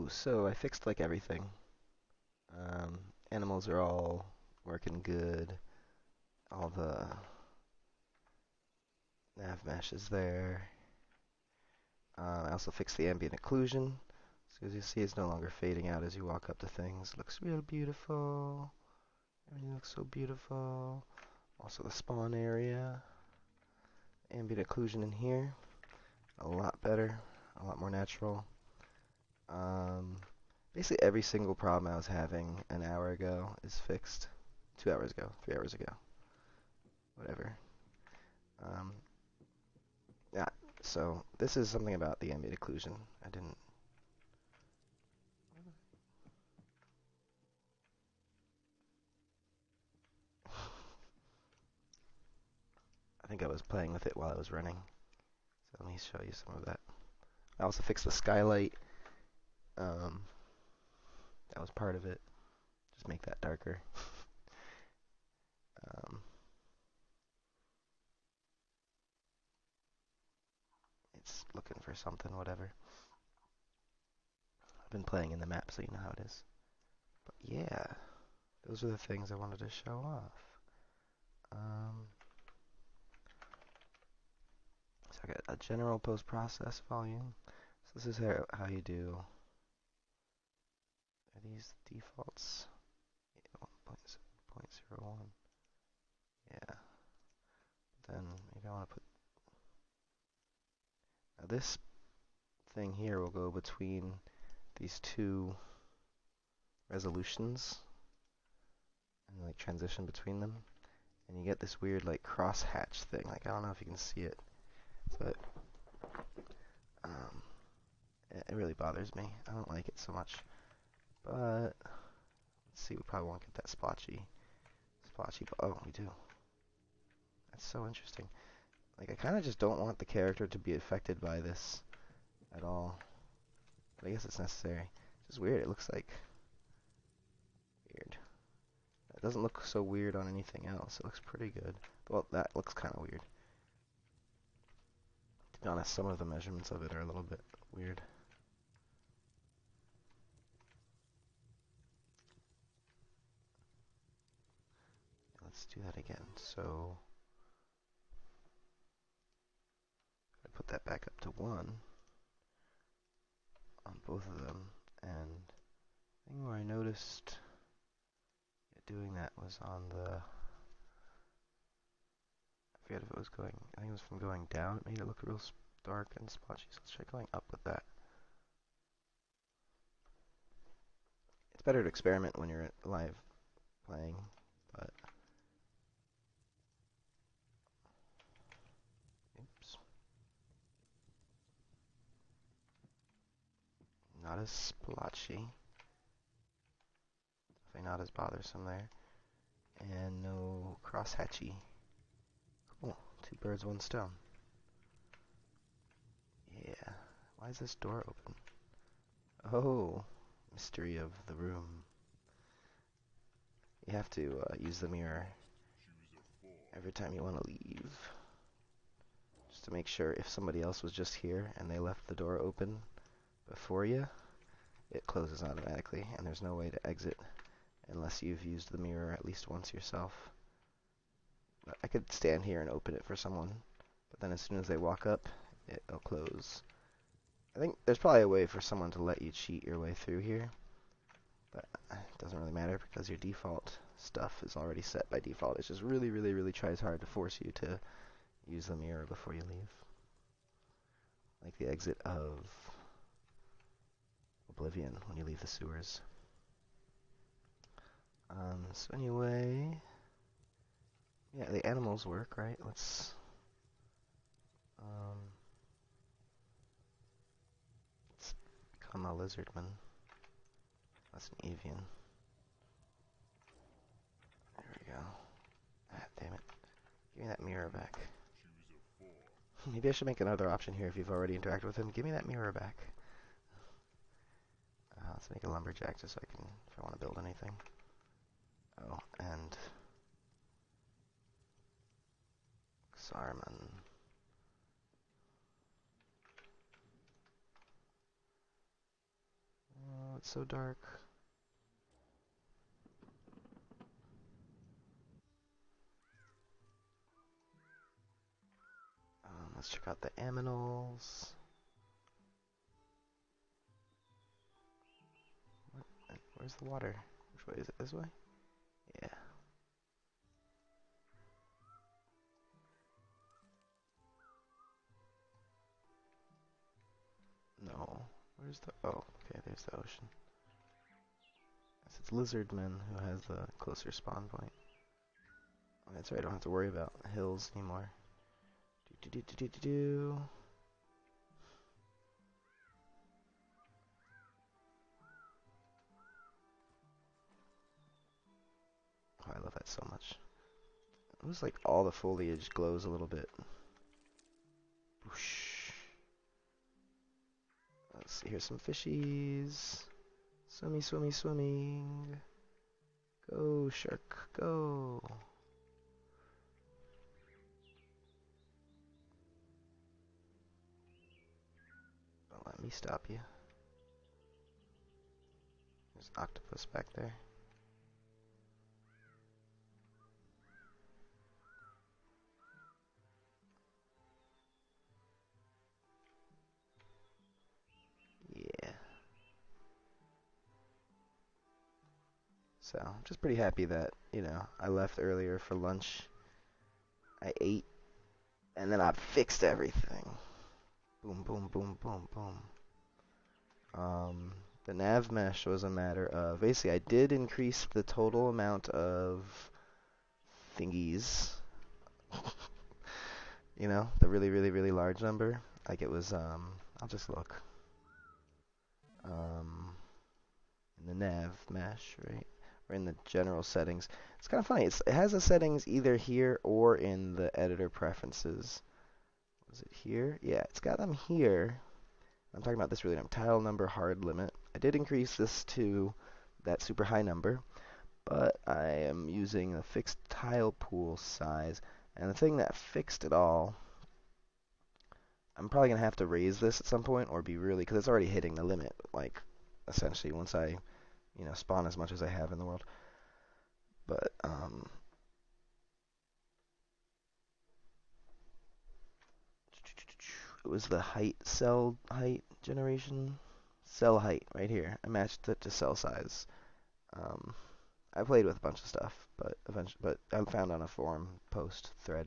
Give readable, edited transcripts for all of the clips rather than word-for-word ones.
Ooh, so I fixed like everything. Um, Animals are all working good. All the nav mesh is there. I also fixed the ambient occlusion. So as you see, it's no longer fading out as you walk up to things. Looks real beautiful. Everything looks so beautiful. Also the spawn area. Ambient occlusion in here. A lot better. A lot more natural. Um, Basically every single problem I was having an hour ago is fixed. 2 hours ago, 3 hours ago, whatever. Um, yeah, so this is something about the ambient occlusion. I didn't. I think I was playing with it while I was running. So let me show you some of that. I also fixed the skylight. Um, that was part of it. Just make that darker. Um, it's looking for something, whatever. I've been playing in the map, so you know how it is. But yeah, those are the things I wanted to show off. Um, so I got a general post-process volume. So this is how you do. Are these defaults? Yeah, 1.0.01. Yeah. Then maybe I want to put. Now this thing here will go between these two resolutions and like transition between them, and you get this weird like crosshatch thing. Like I don't know if you can see it, but um, it really bothers me. I don't like it so much. But let's see, we probably won't get that splotchy. Oh, we do. That's so interesting. Like I kind of just don't want the character to be affected by this at all. But I guess it's necessary. It's just weird. It looks like weird. It doesn't look so weird on anything else. It looks pretty good. Well, that looks kind of weird. To be honest, some of the measurements of it are a little bit weird. Let's do that again. So I put that back up to 1 on both of them. And the thing where I noticed doing that was on the, I forget if it was going, I think it was from going down. It made it look real dark and splotchy. So let's try going up with that. It's better to experiment when you're live playing, but oops, not as splotchy. Definitely not as bothersome there. And no crosshatchy. Cool. 2 birds, 1 stone. Yeah. Why is this door open? Oh, mystery of the room. You have to use the mirror every time you want to leave. Just to make sure if somebody else was just here and they left the door open before you, it closes automatically and there's no way to exit unless you've used the mirror at least once yourself. But I could stand here and open it for someone, but then as soon as they walk up, it'll close. I think there's probably a way for someone to let you cheat your way through here, but it doesn't really matter because your default stuff is already set by default. It just really tries hard to force you to use the mirror before you leave. Like the exit of Oblivion when you leave the sewers. So anyway, yeah, the animals work, right? Let's become a lizardman. That's an avian. There we go. Ah, damn it. Give me that mirror back. Maybe I should make another option here if you've already interacted with him. Give me that mirror back. Let's make a lumberjack just so I can, if I want to build anything. Oh, and Sarman. it's so dark. Let's check out the aminals. Where's the water? Which way is it? This way? Yeah. No. Where's the... Oh, okay, there's the ocean. Yes, it's Lizardman who has the closer spawn point. Oh, that's right, I don't have to worry about hills anymore. Do do do do do do. Oh, I love that so much. It looks like all the foliage glows a little bit. Whoosh. Let's see, here's some fishies. Swimmy, swimmy, swimming. Go, shark, go. Don't let me stop you. There's an octopus back there. Yeah. So, I'm just pretty happy that, you know, I left earlier for lunch. I ate, and then I fixed everything. Boom, boom, boom, boom, boom. The nav mesh was a matter of, basically, I did increase the total amount of thingies. You know, the really, really, really large number. Like it was, I'll just look. Um, in the nav mesh, right? Or in the general settings. It's kind of funny. It has the settings either here or in the editor preferences. Was it here? Yeah, it's got them here. I'm talking about this really. Tile number hard limit. I did increase this to that super high number, but I am using a fixed tile pool size. And the thing that fixed it all, I'm probably going to have to raise this at some point or be really, because it's already hitting the limit, like, essentially, once I, you know, spawn as much as I have in the world. But, it was the height, cell height generation, cell height right here. I matched it to cell size. I played with a bunch of stuff, but I found on a forum post thread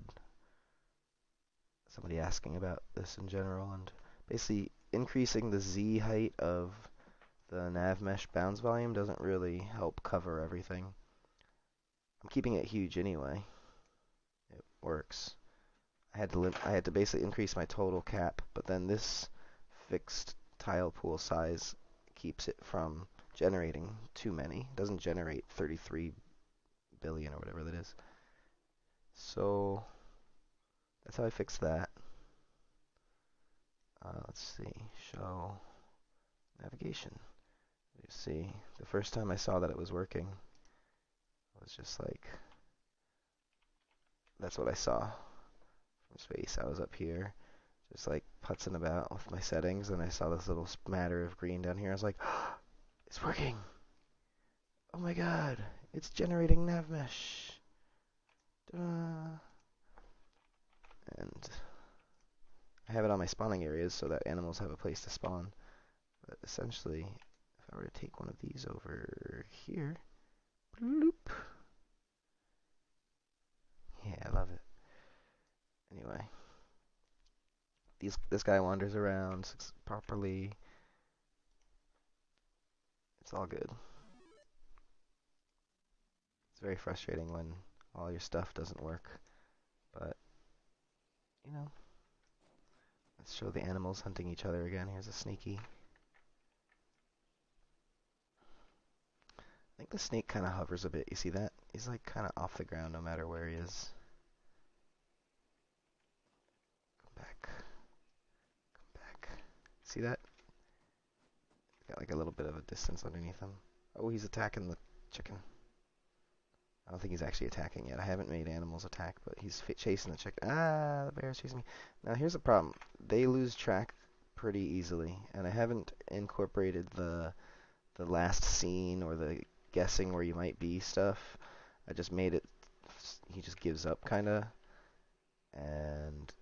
somebody asking about this in general, and basically increasing the Z height of the nav mesh bounds volume doesn't really help cover everything. I'm keeping it huge anyway. It works. I had to basically increase my total cap, but then this fixed tile pool size keeps it from generating too many. It doesn't generate 33 billion or whatever that is. So that's how I fixed that. Let's see, show navigation. You see, the first time I saw that it was working, I was just like, that's what I saw from space. I was up here, just like putzing about with my settings, and I saw this little smatter of green down here. I was like, oh, it's working. Oh my god, it's generating nav mesh. And I have it on my spawning areas so that animals have a place to spawn. But essentially, if I were to take one of these over here, bloop. Yeah, I love it. Anyway, this guy wanders around properly. It's all good. It's very frustrating when all your stuff doesn't work, but you know, let's show the animals hunting each other again. Here's a sneaky. I think the snake kind of hovers a bit. You see that? He's like kind of off the ground no matter where he is. Come back. Come back. See that? Got like a little bit of a distance underneath him. Oh, he's attacking the chicken. I don't think he's actually attacking yet. I haven't made animals attack, but he's chasing the chicken. Ah, the bear's chasing me. Now, here's the problem. They lose track pretty easily, and I haven't incorporated the the last scene or the guessing where you might be stuff. I just made it. He just gives up kind of, and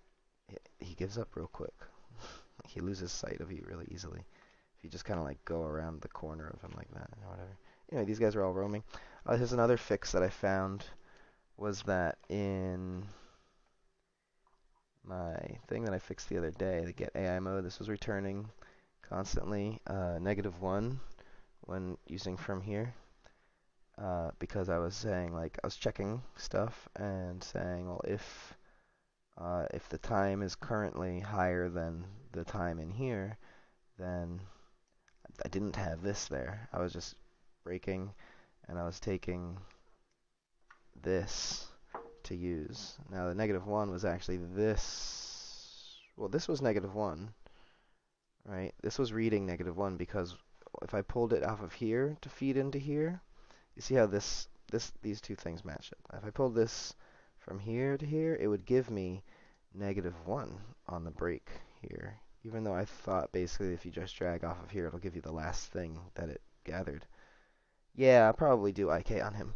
he gives up real quick. He loses sight of you really easily. If you just kind of like go around the corner of him like that or whatever. Anyway, these guys are all roaming. Here's another fix that I found was that in my thing that I fixed the other day, the get AI mode, this was returning constantly -1 when using from here. Because I was saying, like, I was checking stuff and saying, well, if the time is currently higher than the time in here, then I didn't have this there. I was just breaking, and I was taking this to use. Now the -1 was actually this. Well, this was -1, right? This was reading -1 because if I pulled it off of here to feed into here, you see how these two things match up. If I pulled this from here to here, it would give me -1 on the break here. Even though I thought basically if you just drag off of here, it'll give you the last thing that it gathered. Yeah, I'll probably do IK on him.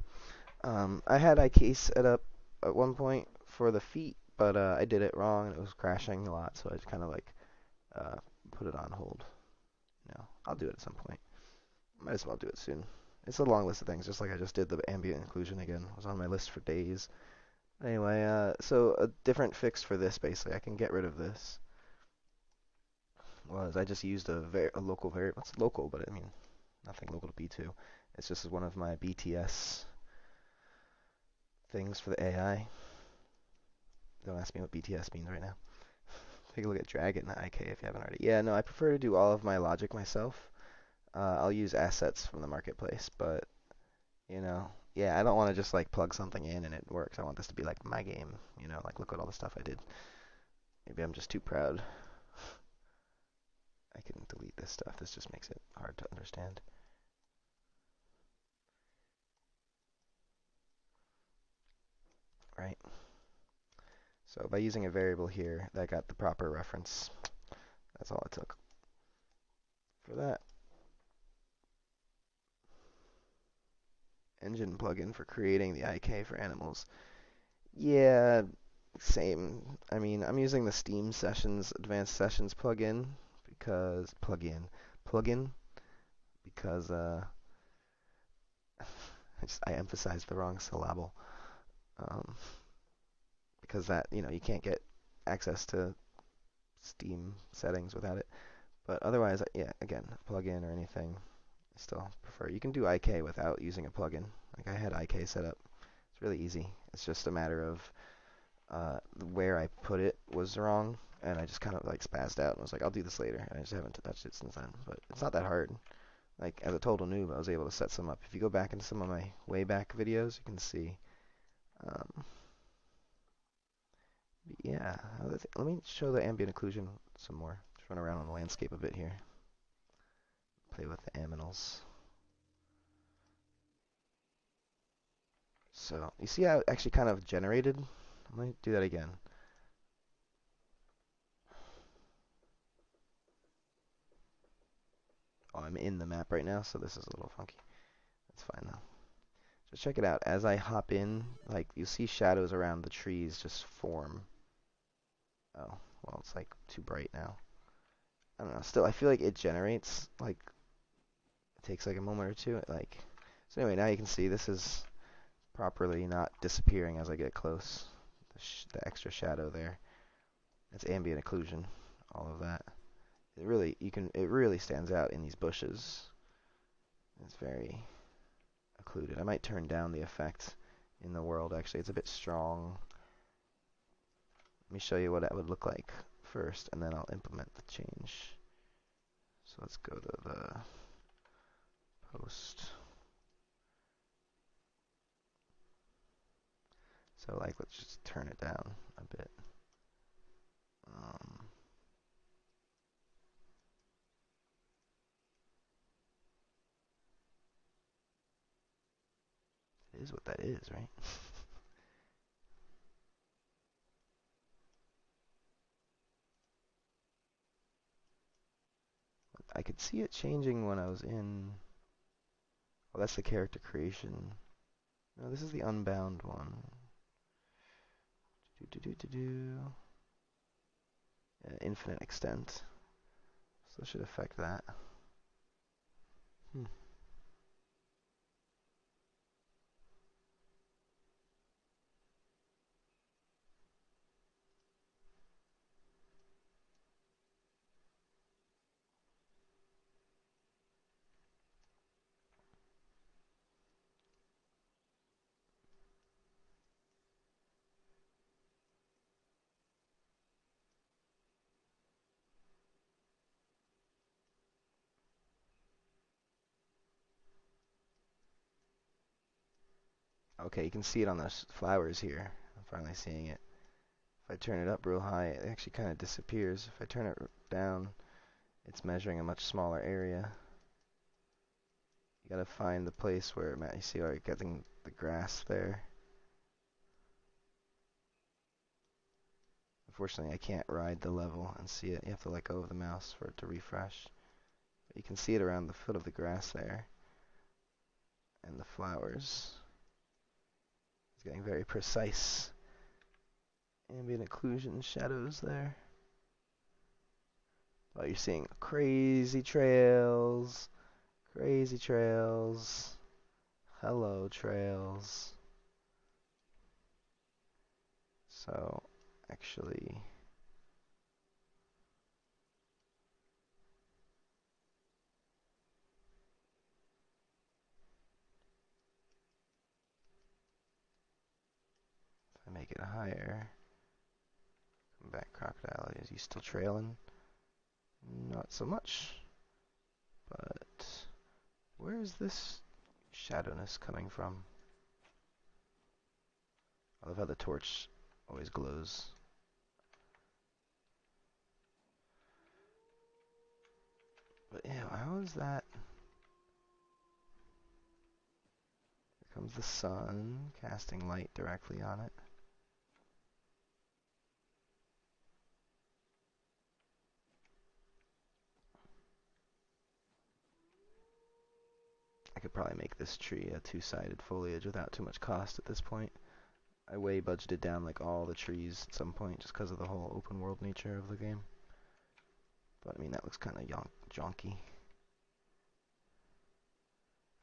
I had IK set up at one point for the feet, but I did it wrong and it was crashing a lot, so I just kind of like put it on hold. I'll do it at some point. Might as well do it soon. It's a long list of things, just like I just did the ambient occlusion again. It was on my list for days. Anyway, so a different fix for this, basically. I can get rid of this. Was I just used a local variable. It's local, but I mean, nothing local to B2. It's just one of my BTS things for the AI. Don't ask me what BTS means right now. Take a look at Dragon IK if you haven't already. Yeah, no, I prefer to do all of my logic myself. I'll use assets from the marketplace, but yeah, I don't want to just like plug something in and it works. I want this to be like my game, like look at all the stuff I did. Maybe I'm just too proud. I can delete this stuff. This just makes it hard to understand. Right. So by using a variable here, that got the proper reference. That's all it took for that. Engine plugin for creating the IK for animals. Yeah, same. I mean, I'm using the Steam Sessions Advanced Sessions plugin plugin because I emphasized the wrong syllable. Because that you can't get access to Steam settings without it. But otherwise, yeah, again, plugin or anything, I still prefer. You can do IK without using a plugin. Like I had IK set up. It's really easy. It's just a matter of where I put it was wrong, and I just kind of like spazzed out and was like, I'll do this later, and I just haven't touched it since then. But it's not that hard. Like as a total noob, I was able to set some up. If you go back into some of my way back videos, you can see. Yeah, let me show the ambient occlusion some more. Just run around on the landscape a bit here. Play with the aminals. So you see how it actually kind of generated? Let me do that again. Oh, I'm in the map right now, so this is a little funky. That's fine though. Just check it out. As I hop in, like you see shadows around the trees just form. Oh, well, it's like too bright now. I don't know. Still, I feel like it generates, like, it takes like a moment or two. So anyway, now you can see this is properly not disappearing as I get close. The extra shadow there. It's ambient occlusion, all of that. It really stands out in these bushes. It's very occluded. I might turn down the effect in the world, actually. It's a bit strong. Let me show you what that would look like first, and then I'll implement the change. So let's go to the post. So like, let's just turn it down a bit. It is what that is, right? I could see it changing when I was in Oh, that's the character creation. No, this is the unbound one. Infinite extent. So it should affect that. Hmm. Okay, you can see it on the flowers here. I'm finally seeing it. If I turn it up real high, it actually kind of disappears. If I turn it down, it's measuring a much smaller area. You gotta find the place where you see where you're getting the grass there. Unfortunately, I can't ride the level and see it. You have to let go of the mouse for it to refresh. But you can see it around the foot of the grass there. And the flowers. It's getting very precise. Ambient occlusion shadows there. Oh, you're seeing crazy trails. Crazy trails. Hello, trails. So, actually, if I make it higher, come back, crocodile. Is he still trailing? Not so much. But where is this shadowness coming from? I love how the torch always glows. But yeah, how is that? Here comes the sun, casting light directly on it. I could probably make this tree a two-sided foliage without too much cost at this point. I way budgeted down like all the trees at some point just because of the whole open world nature of the game. But I mean, that looks kind of jonky.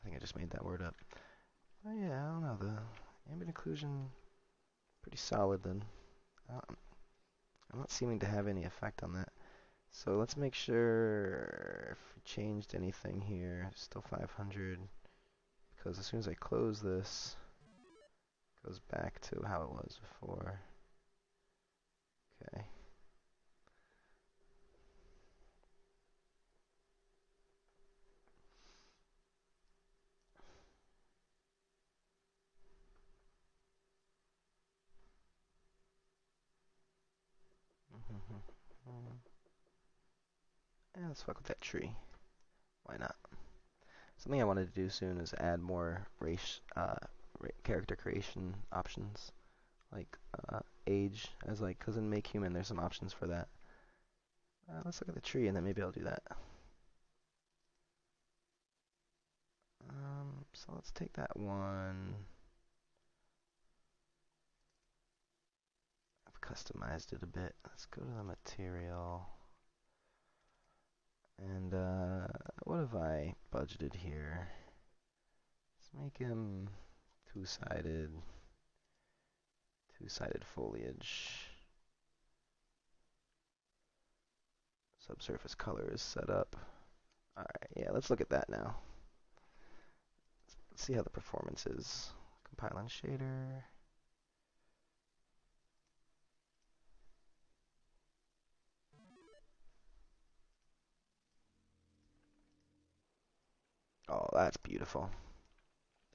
I think I just made that word up. But yeah, I don't know. The ambient occlusion, pretty solid then. I'm not seeming to have any effect on that. So let's make sure if we changed anything here. Still 500. Because as soon as I close this, it goes back to how it was before. Okay. And let's fuck with that tree. Why not? Something I wanted to do soon is add more character creation options, like age, as like, cause in Make Human there's some options for that. Let's look at the tree and then maybe I'll do that. So let's take that one. I've customized it a bit. Let's go to the material. And what have I budgeted here? Let's make him two-sided foliage. Subsurface color is set up. Alright, yeah, let's look at that now. Let's see how the performance is. Compile and shader. Oh, that's beautiful.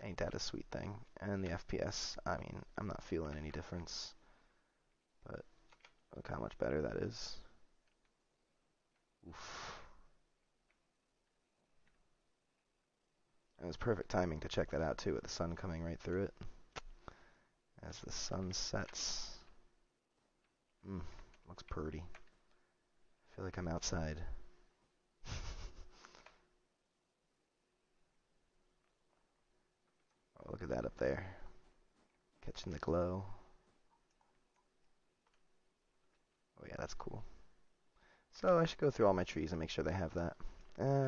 Ain't that a sweet thing? And the FPS, I mean, I'm not feeling any difference. But look how much better that is. Oof. And it was perfect timing to check that out too, with the sun coming right through it. As the sun sets. Looks pretty. I feel like I'm outside. Look at that up there. Catching the glow. Oh yeah, that's cool. So I should go through all my trees and make sure they have that.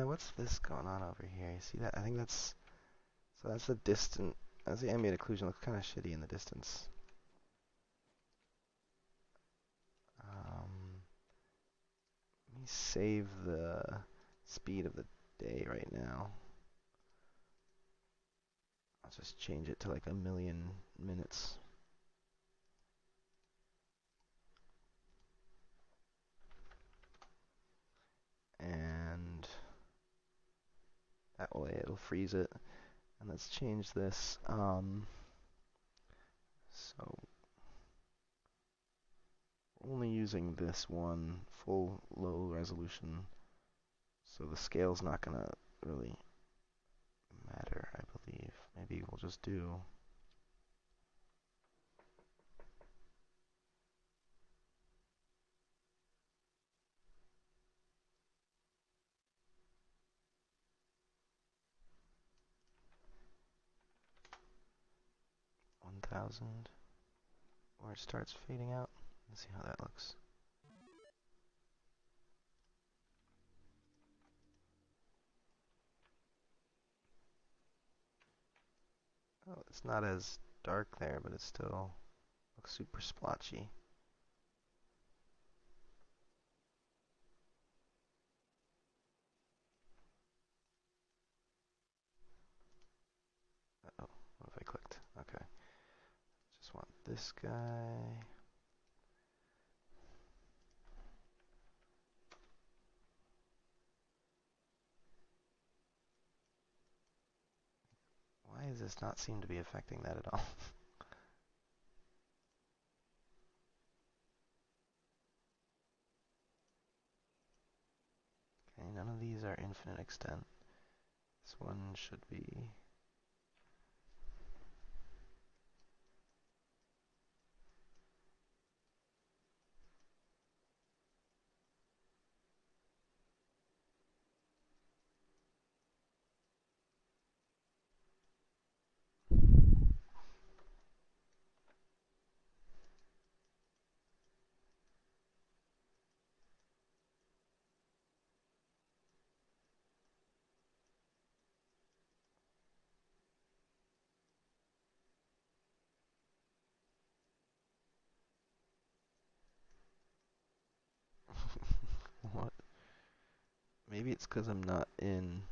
What's this going on over here? You see that? I think that's... So that's the distant... That's the ambient occlusion. Looks kind of shitty in the distance. Let me save the speed of the day right now. I'll just change it to like 1,000,000 minutes. And that way it'll freeze it. And let's change this. So we're only using this one full low resolution, so the scale's not gonna really matter, I believe. Maybe we'll just do 1,000, where it starts fading out. Let's see how that looks. Oh, it's not as dark there, but it still looks super splotchy. Uh-oh, what if I clicked? Okay. Just want this guy. Why does this not seem to be affecting that at all? Okay, none of these are infinite extent. This one should be... What? Maybe it's because I'm not in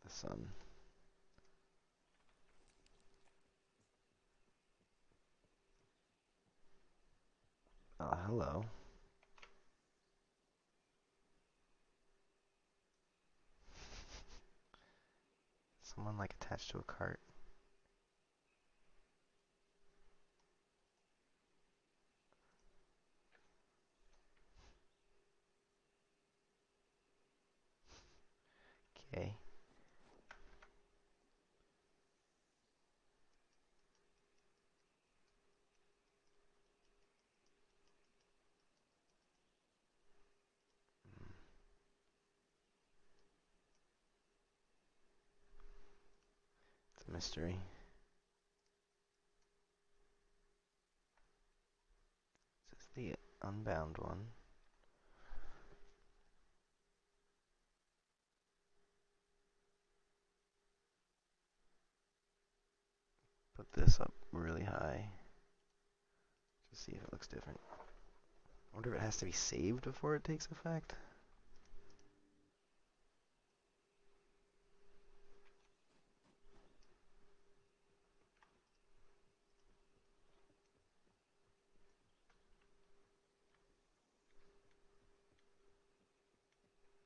the sun. Hello. Someone like attached to a cart. Okay. It's a mystery. This is the unbound one. Put this up really high. Just see if it looks different. I wonder if it has to be saved before it takes effect.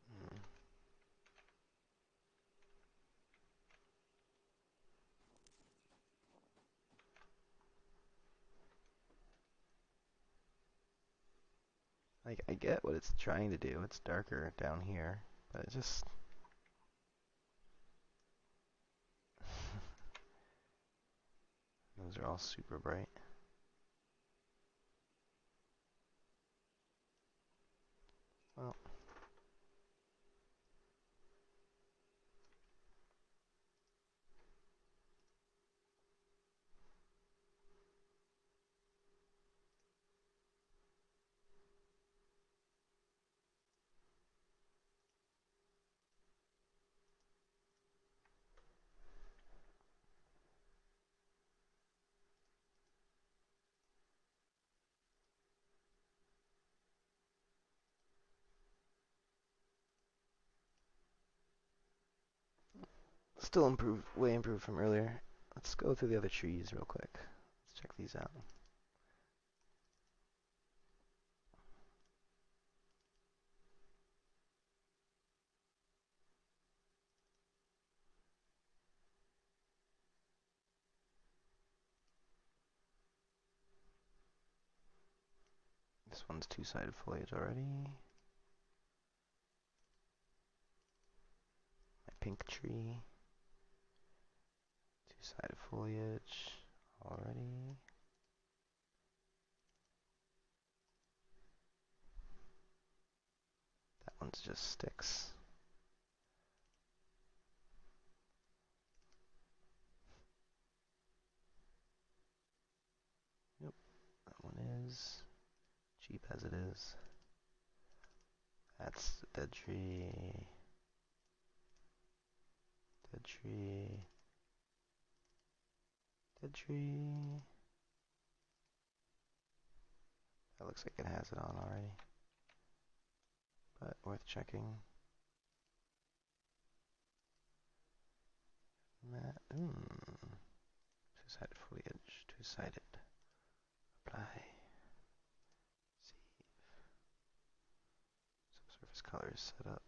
Hmm. Like, I get what it's trying to do. It's darker down here, but it just... Those are all super bright. Well, Still improved, way improved from earlier. Let's go through the other trees real quick. Let's check these out. This one's two-sided foliage already. My pink tree. Two-sided foliage already. That one's just sticks. Yep, that one is cheap as it is. That's a dead tree. Dead tree. Dead tree. That looks like it has it on already. But worth checking. Two-sided foliage. Two-sided. Apply. See. Subsurface colors set up.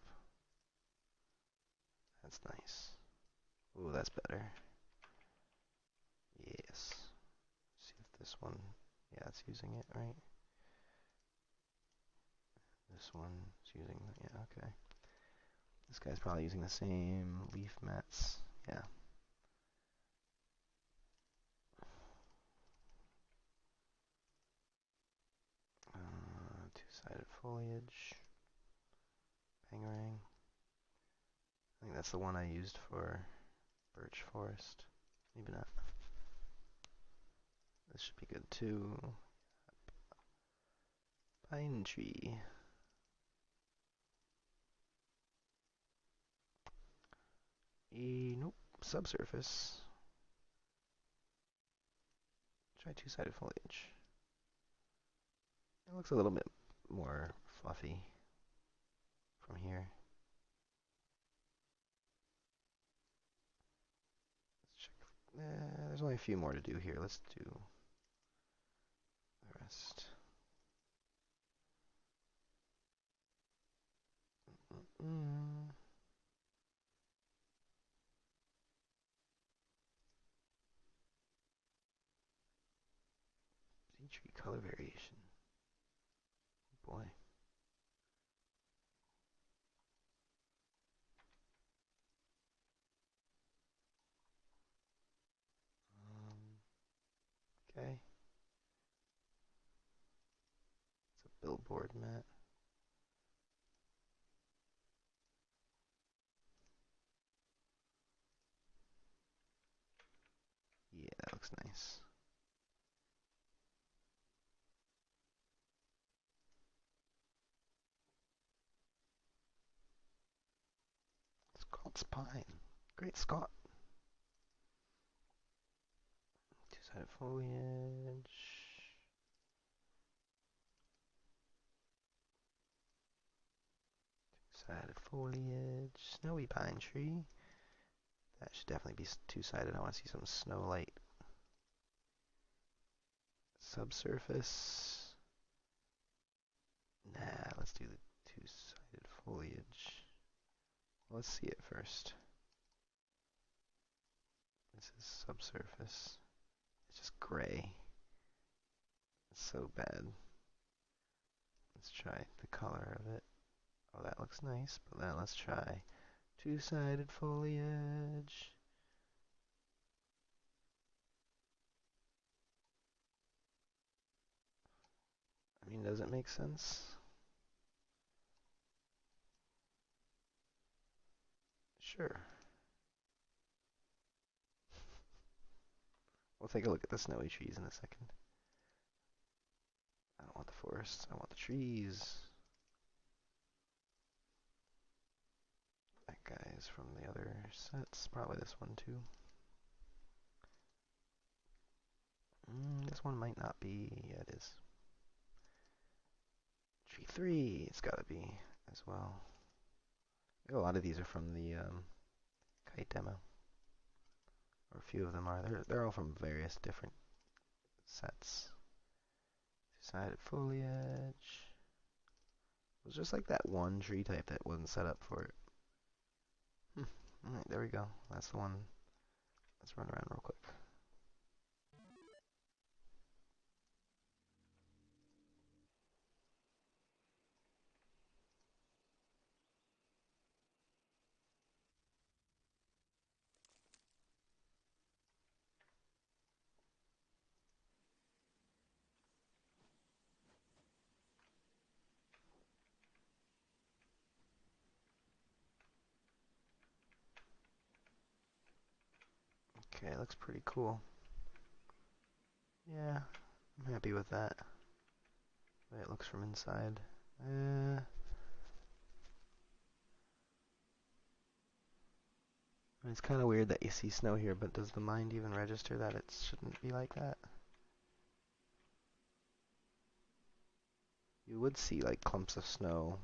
That's nice. Ooh, that's better. Yes. See if this one, yeah, it's using it, right? This one's using, yeah, okay. This guy's probably using the same leaf mats, yeah. Two-sided foliage. Bangarang. I think that's the one I used for birch forest. Maybe not. This should be good too. Pine tree. Nope. Subsurface. Try two-sided foliage. It looks a little bit more fluffy from here. Let's check. There's only a few more to do here. Let's do the rest. Tree color variation. Boy. Okay. It's a billboard mat. Yeah, that looks nice. Scott's pine. Great Scott. Two-sided foliage. Two-sided foliage. Snowy pine tree. That should definitely be two-sided. I want to see some snow light. Subsurface. Nah, let's do the two-sided foliage. Let's see it first. This is subsurface. It's just gray. It's so bad. Let's try the color of it. Oh, that looks nice, but then let's try two-sided foliage. I mean, does it make sense? Sure. We'll take a look at the snowy trees in a second. I don't want the forests, I want the trees. That guy is from the other sets, probably this one too. This one might not be, yeah it is. Tree 3, it's gotta be as well. A lot of these are from the kite demo. a few of them are. They're all from various different sets. Two-sided foliage. It was just like that one tree type that wasn't set up for it. Alright, there we go. That's the one. Let's run around real quick. Okay, looks pretty cool. Yeah, I'm happy with that. The way it looks from inside. It's kind of weird that you see snow here, but does the mind even register that it shouldn't be like that? You would see like clumps of snow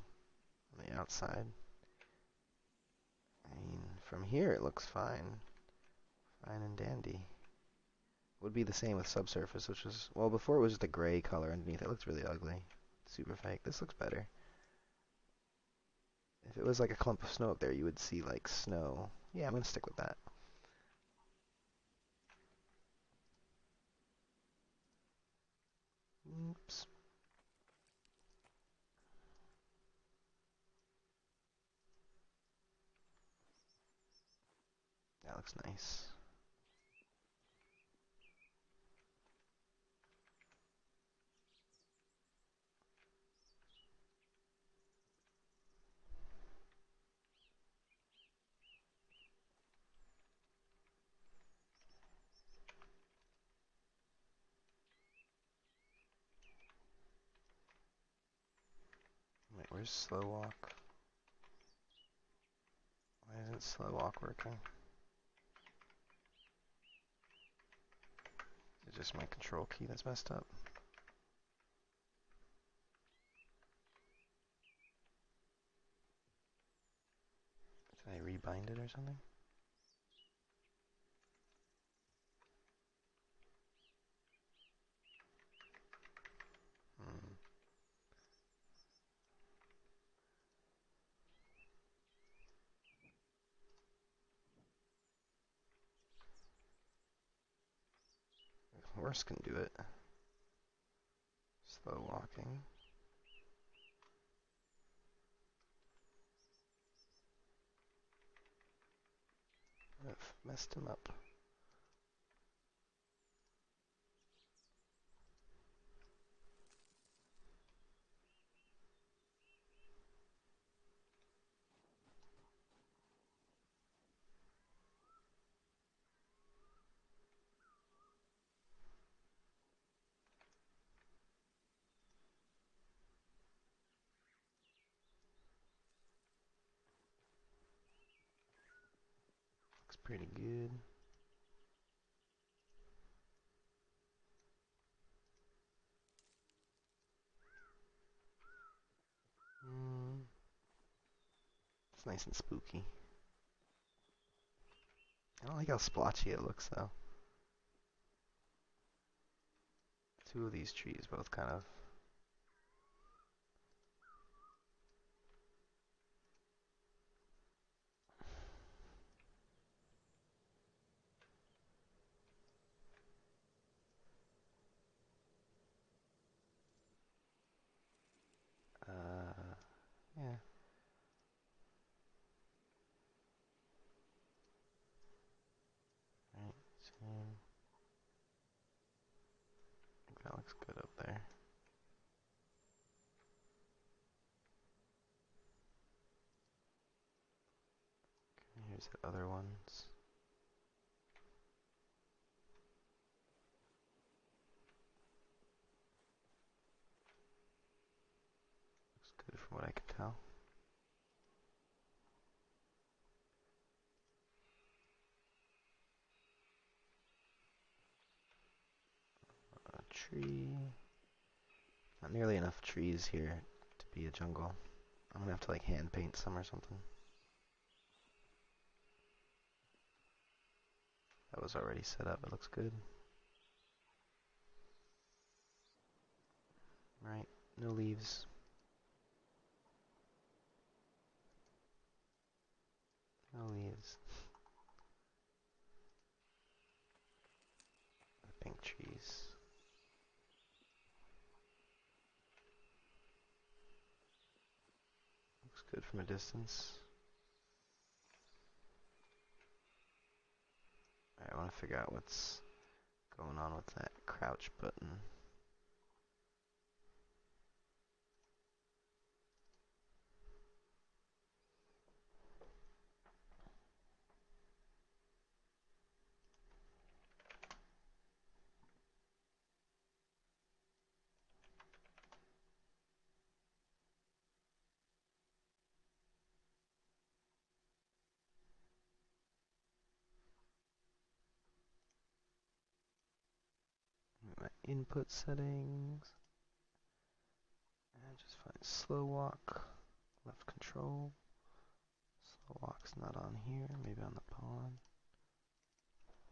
on the outside. I mean, from here it looks fine. Fine and dandy. Would be the same with subsurface, which was, well, before it was just a gray color underneath. It looked really ugly. Super fake. This looks better. If it was like a clump of snow up there, you would see like snow. Yeah, I'm gonna stick with that. Oops. That looks nice. Wait, where's slow walk? Why isn't slow walk working? Is it just my control key that's messed up? Did I rebind it or something? Hmm. The horse can do it. Slow walking. I've messed him up. Looks pretty good. It's nice and spooky. I don't like how splotchy it looks though. Two of these trees both kind of. Yeah. Right, same. I think that looks good up there. Okay, here's the other ones. Looks good from what I can tell. A tree. Not nearly enough trees here to be a jungle. I'm gonna have to like hand paint some or something. That was already set up. It looks good. Right. No leaves. No leaves. The pink trees. Looks good from a distance. Alright, I want to figure out what's going on with that crouch button. My input settings. And just find slow walk. Left control. Slow walk's not on here. Maybe on the pawn.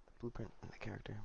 The blueprint and the character.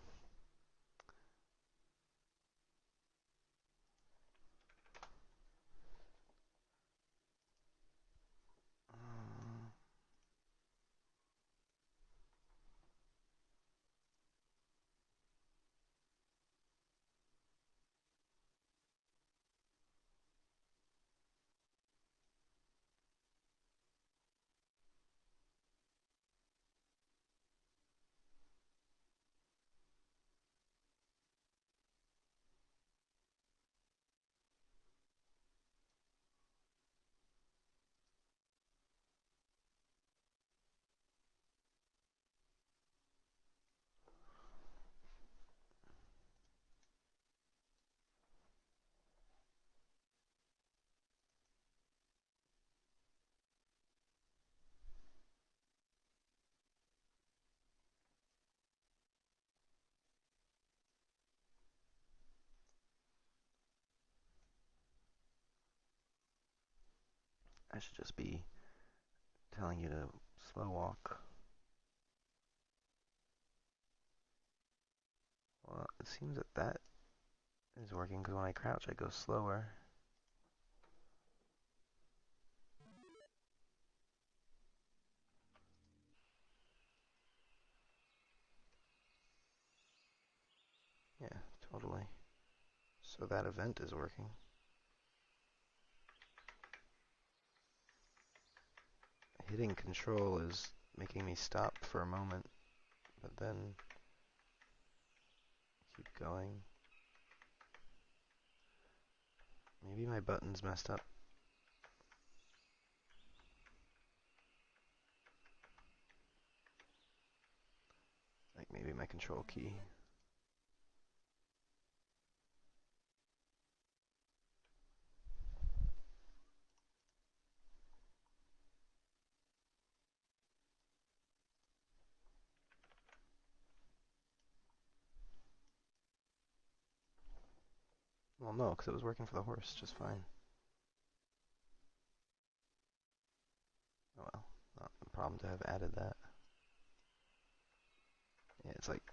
I should just be telling you to slow walk. Well, it seems that that is working because when I crouch, I go slower. Yeah, totally. So that event is working. Hitting control is making me stop for a moment, but then keep going. Maybe my button's messed up. Like maybe my control key. Well, no, because it was working for the horse just fine. Oh well, not a problem to have added that. Yeah, it's like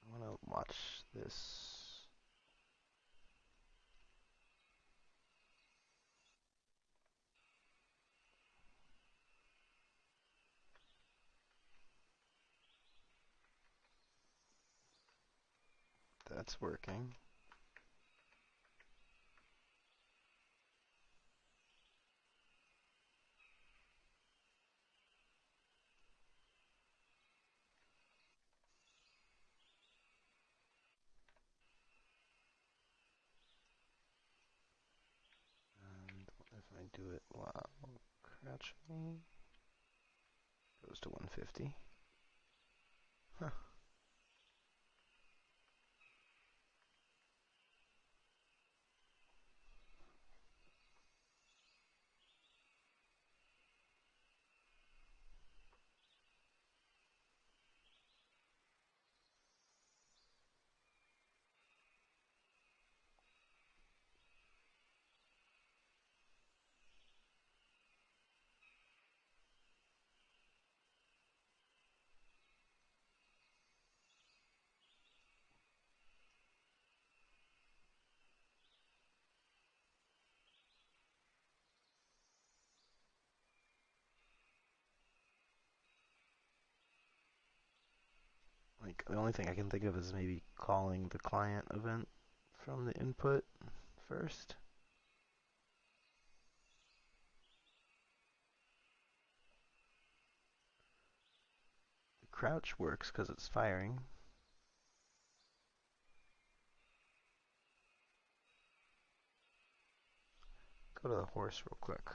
I want to watch this. That's working. do it while crouching. Goes to 150. Huh. Like, the only thing I can think of is maybe calling the client event from the input first. The crouch works because it's firing. Go to the horse real quick.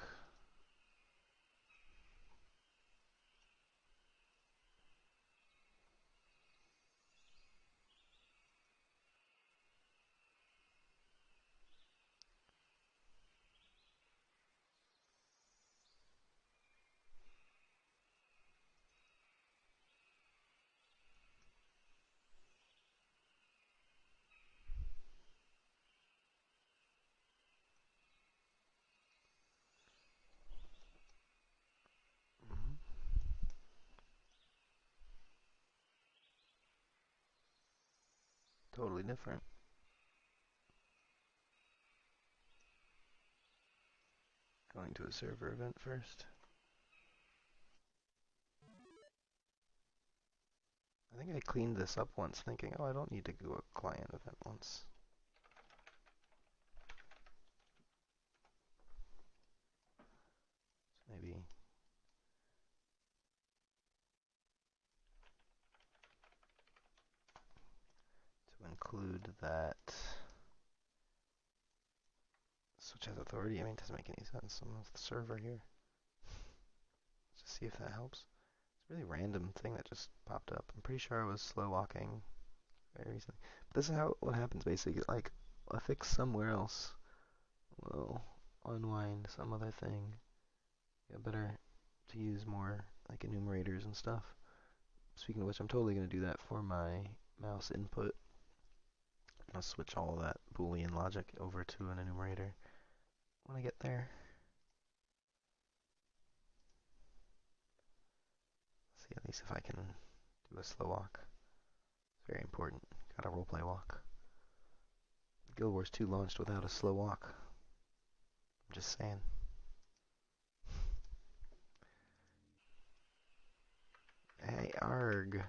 Mhm. Totally different. Going to a server event first. I think I cleaned this up once thinking, oh, I don't need to do a client event once. So maybe to include that switch has authority. I mean, it doesn't make any sense. I'm on the server here. Let's just see if that helps. It's a really random thing that just popped up. I'm pretty sure I was slow walking very recently. But this is how what happens basically. Like a fix somewhere else will unwind some other thing. Get better to use more like enumerators and stuff. Speaking of which, I'm totally going to do that for my mouse input. I'll switch all that Boolean logic over to an enumerator when I get there. See at least if I can do a slow walk. It's very important. Got a roleplay walk. Guild Wars 2 launched without a slow walk. I'm just saying. Hey, arg.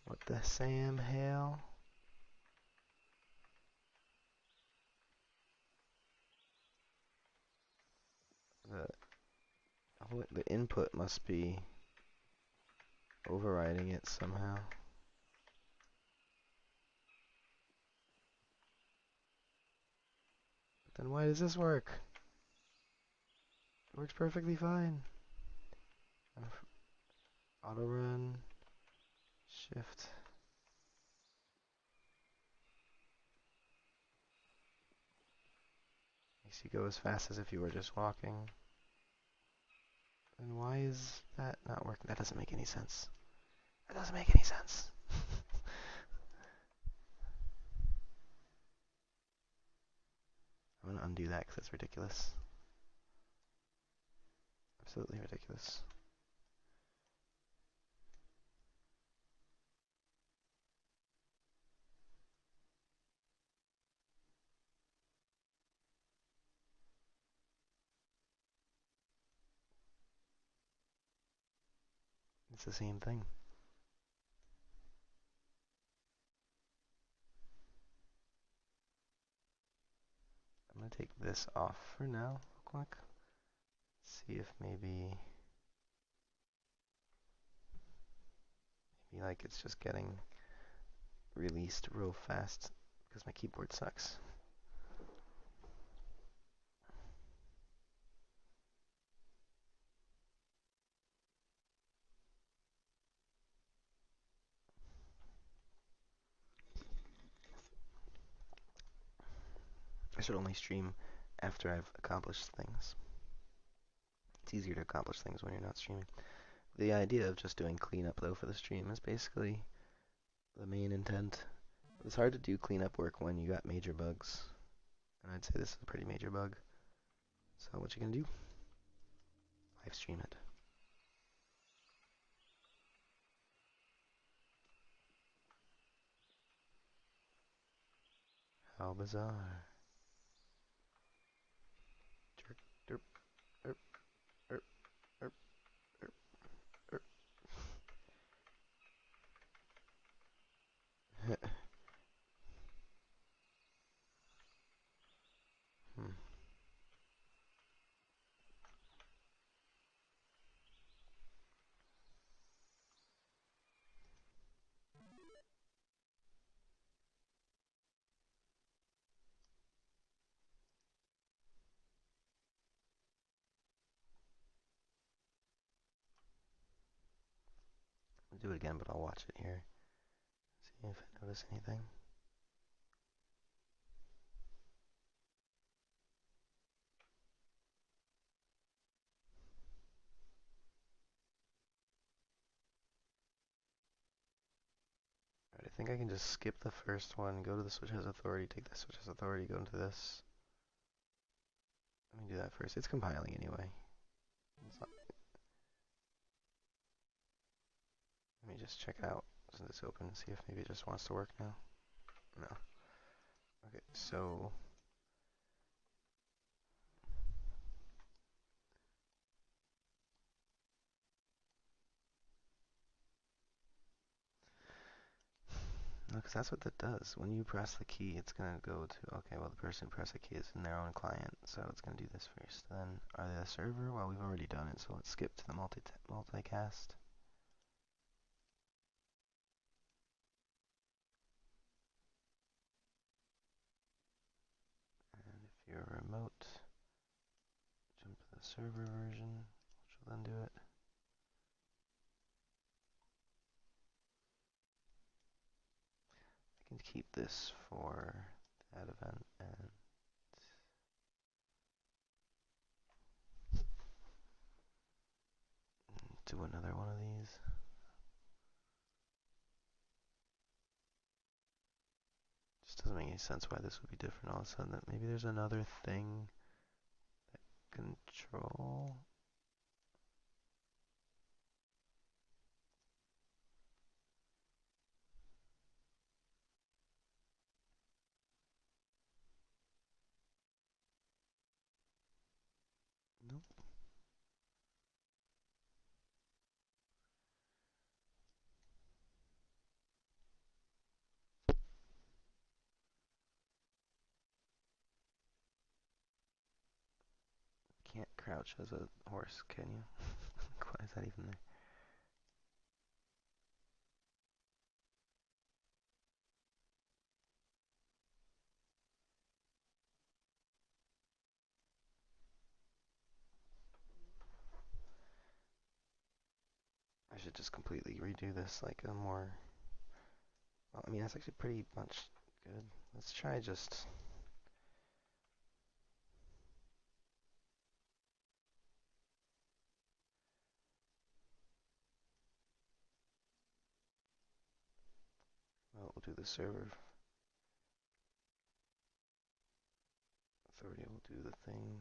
What the Sam hell? The input must be overriding it somehow. But then why does this work? It works perfectly fine. Auto run. Shift. Makes you go as fast as if you were just walking. And why is that not working? That doesn't make any sense. That doesn't make any sense. I'm gonna undo that because it's ridiculous. Absolutely ridiculous. It's the same thing. I'm gonna take this off for now, real quick. See if maybe like it's just getting released real fast because my keyboard sucks. should only stream after I've accomplished things. It's easier to accomplish things when you're not streaming. The idea of just doing cleanup, though, for the stream is basically the main intent. It's hard to do cleanup work when you got major bugs. And I'd say this is a pretty major bug. So what you gonna do? Live stream it. How bizarre. Jerk, derp, erp, erp, erp, erp, erp. Hmm. I'll do it again, but I'll watch it here. See if I notice anything. Alright, I think I can just skip the first one, go to the switch has authority, take the switch has authority, go into this. Let me do that first. It's compiling anyway. Not... Let me just check out since it's open, see if maybe it just wants to work now. No. Okay, so no, because that's what that does. When you press the key, it's gonna go to, okay, well, the person who pressed the key is in their own client, so it's gonna do this first. Then, are they the server? Well, we've already done it, so let's skip to the multicast. And if you're remote, jump to the server version, which will then do it. I can keep this for that event and do another one of these. Just doesn't make any sense why this would be different all of a sudden. That maybe there's another thing that control. Nope. Can't crouch as a horse, can you? Why is that even there? I should just completely redo this, like a more... Well, I mean, that's actually pretty much good. Let's try just... Well, we'll do the server. Authority will do the thing.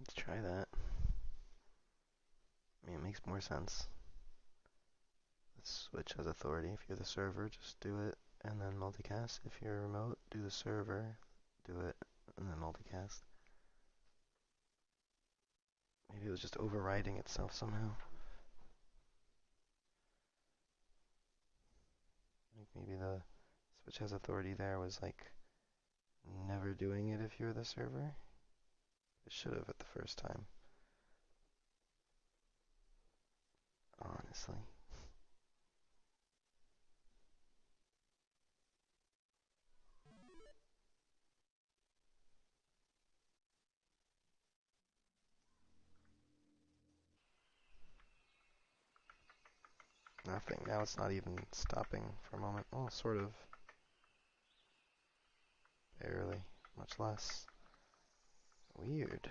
Let's try that. I mean, it makes more sense. Let's switch as authority. If you're the server, just do it, and then multicast. If you're remote, do the server, do it, and then multicast. Maybe it was just overriding itself somehow. Like maybe the switch has authority there was like never doing it if you're the server. It should have at the first time. honestly. Nothing. Now it's not even stopping for a moment. Oh, sort of. Barely. Much less. Weird.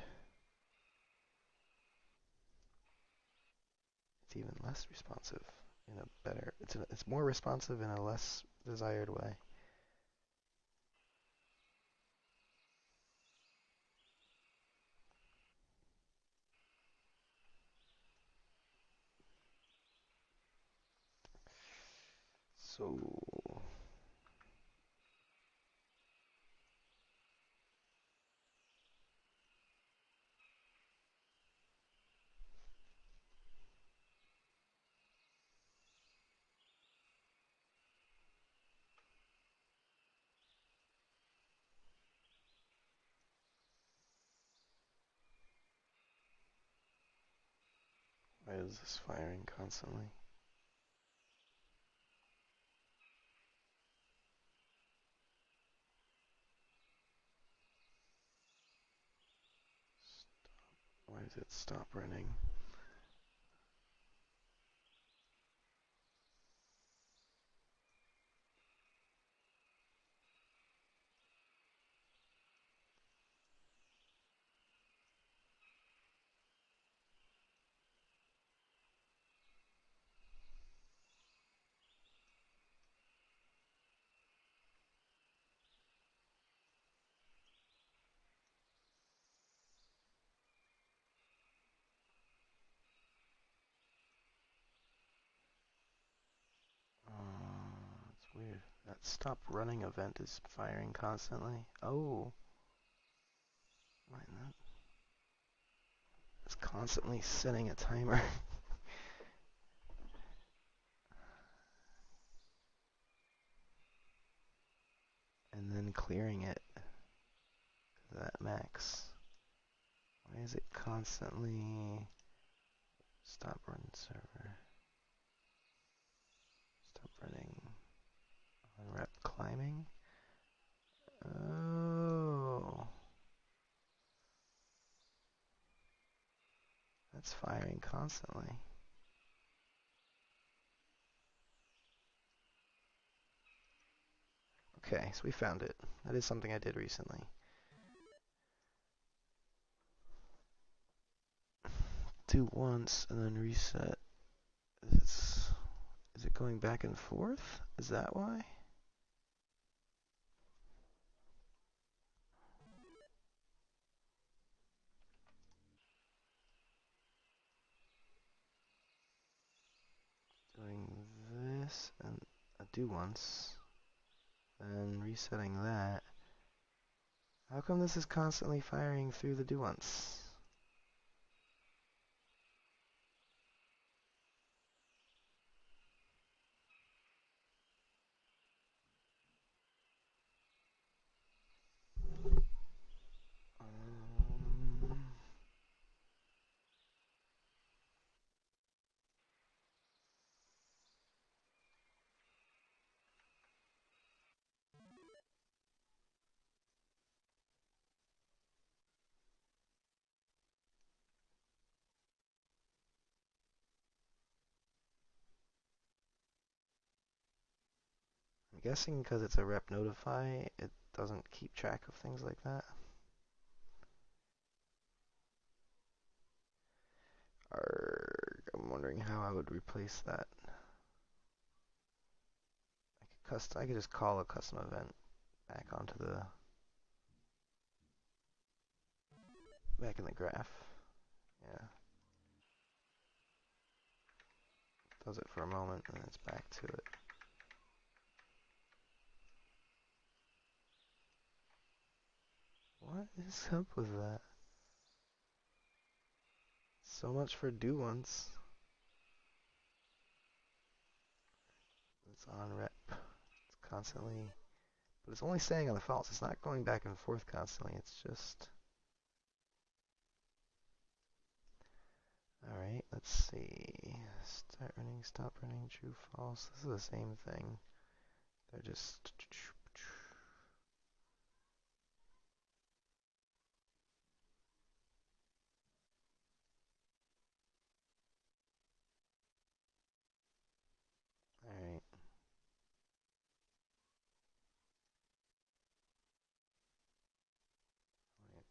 It's even less responsive in a better. It's more responsive in a less desired way. So why is this firing constantly? Why does it stop running? It's weird. That stop running event is firing constantly. Oh, mind that. It's constantly setting a timer and then clearing it to that max. Why is it constantly stop run server? Stop running on rep climbing? Oh, that's firing constantly. Okay, so we found it. That is something I did recently. Do once and then reset. Is it going back and forth? Is that why? Doing this and a do once, then resetting that. How come this is constantly firing through the do once? Um, I'm guessing because it's a rep notify, it doesn't keep track of things like that. I'm wondering how I would replace that. I could just call a custom event back onto the back in the graph. Yeah, does it for a moment and then it's back to it. What is up with that? So much for do once. It's on rep. It's constantly, but it's only staying on the false. It's not going back and forth constantly. It's just Alright, let's see. Start running, stop running, true, false. This is the same thing. They're just... Alright,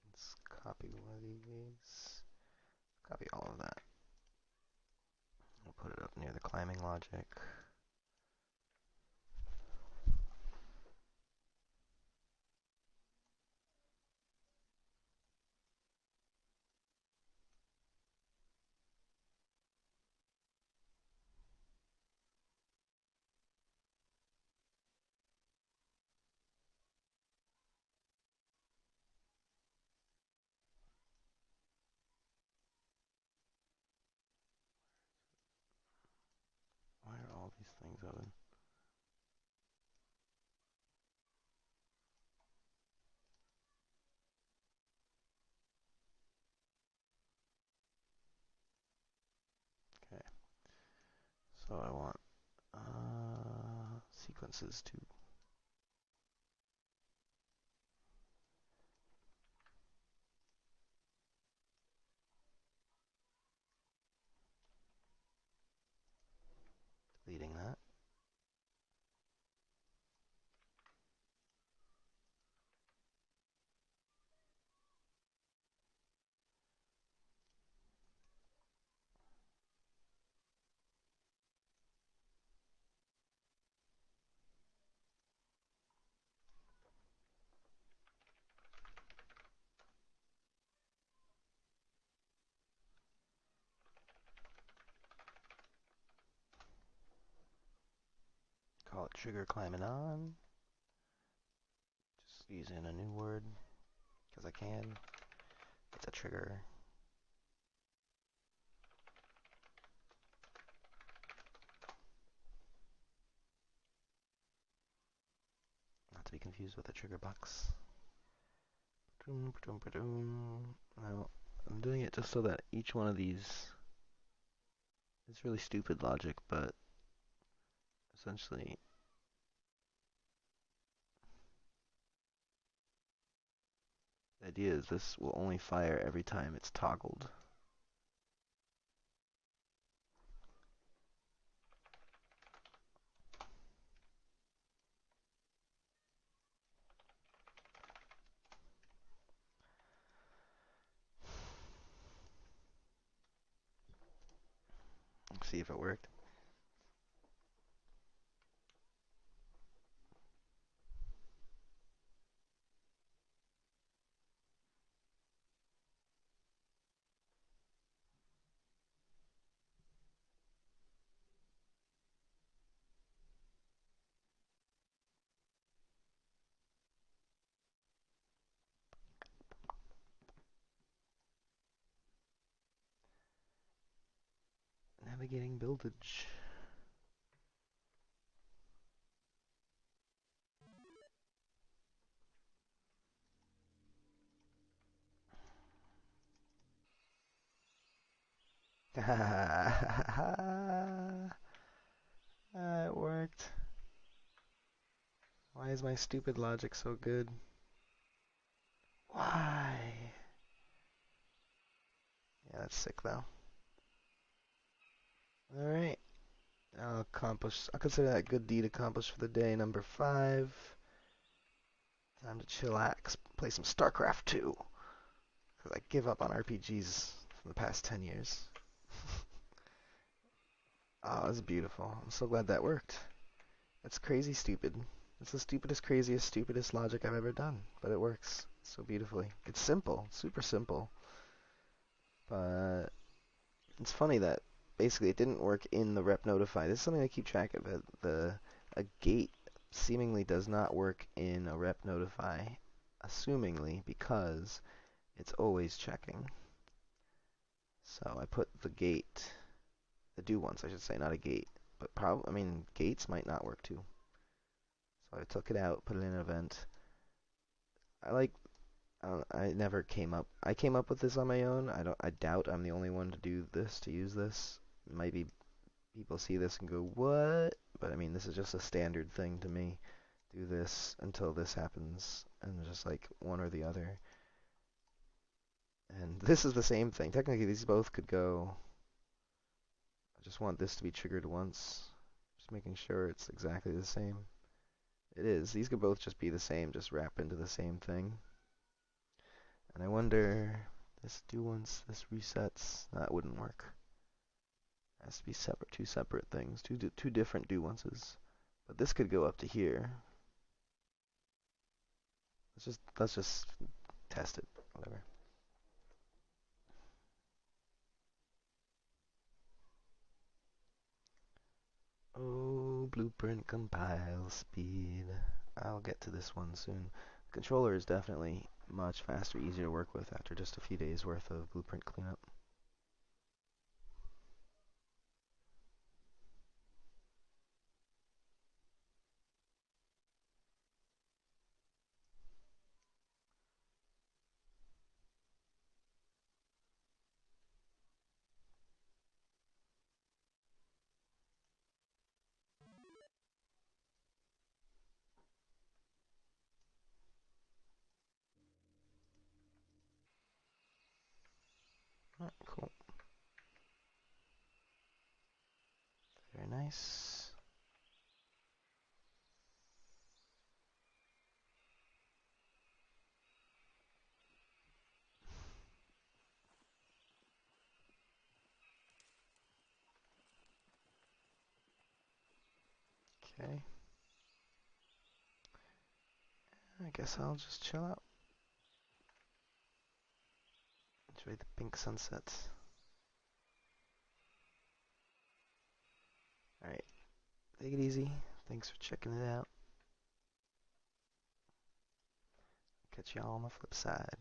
let's copy one of these. Copy all of that. We'll put it up near the climbing logic. Why are all these things open? Okay, so I want sequences too. Deleting that. Call it trigger climbing on. Just using a new word because I can. It's a trigger. Not to be confused with a trigger box. Now, I'm doing it just so that each one of these, it's really stupid logic, but essentially the idea is this will only fire every time it's toggled. Let's see if it worked. Navigating buildage. It worked. Why is my stupid logic so good? Why? Yeah, that's sick though. Alright. I'll consider that good deed accomplished for the day. Number 5. Time to chillax. Play some StarCraft 2. Because I give up on RPGs for the past 10 years. Oh, that's beautiful. I'm so glad that worked. That's crazy stupid. It's the stupidest, craziest, stupidest logic I've ever done. But it works so beautifully. It's simple. Super simple. But it's funny that basically it didn't work in the rep notify. This is something I keep track of. A gate seemingly does not work in a rep notify, assumingly because it's always checking. So I put the gate, the do once I should say, not a gate, but I mean gates might not work too. So I took it out, put it in an event. I like I never came up. I came up with this on my own. I doubt I'm the only one to do this, to use this. Maybe people see this and go, "What?" But I mean, this is just a standard thing to me. Do this until this happens, and just like one or the other. And this is the same thing. Technically, these both could go. I just want this to be triggered once. Just making sure it's exactly the same. It is. These could both just be the same, just wrap into the same thing. And I wonder, this do once this resets. That wouldn't work. It has to be separate, two separate things, two different do onces. But this could go up to here. Let's just test it. Whatever. Oh, blueprint compile speed. I'll get to this one soon. The controller is definitely much faster, easier to work with after just a few days worth of blueprint cleanup. Alright, cool. Very nice. Okay. I guess I'll just chill out. Enjoy the pink sunsets. Alright, take it easy. Thanks for checking it out. Catch y'all on the flip side.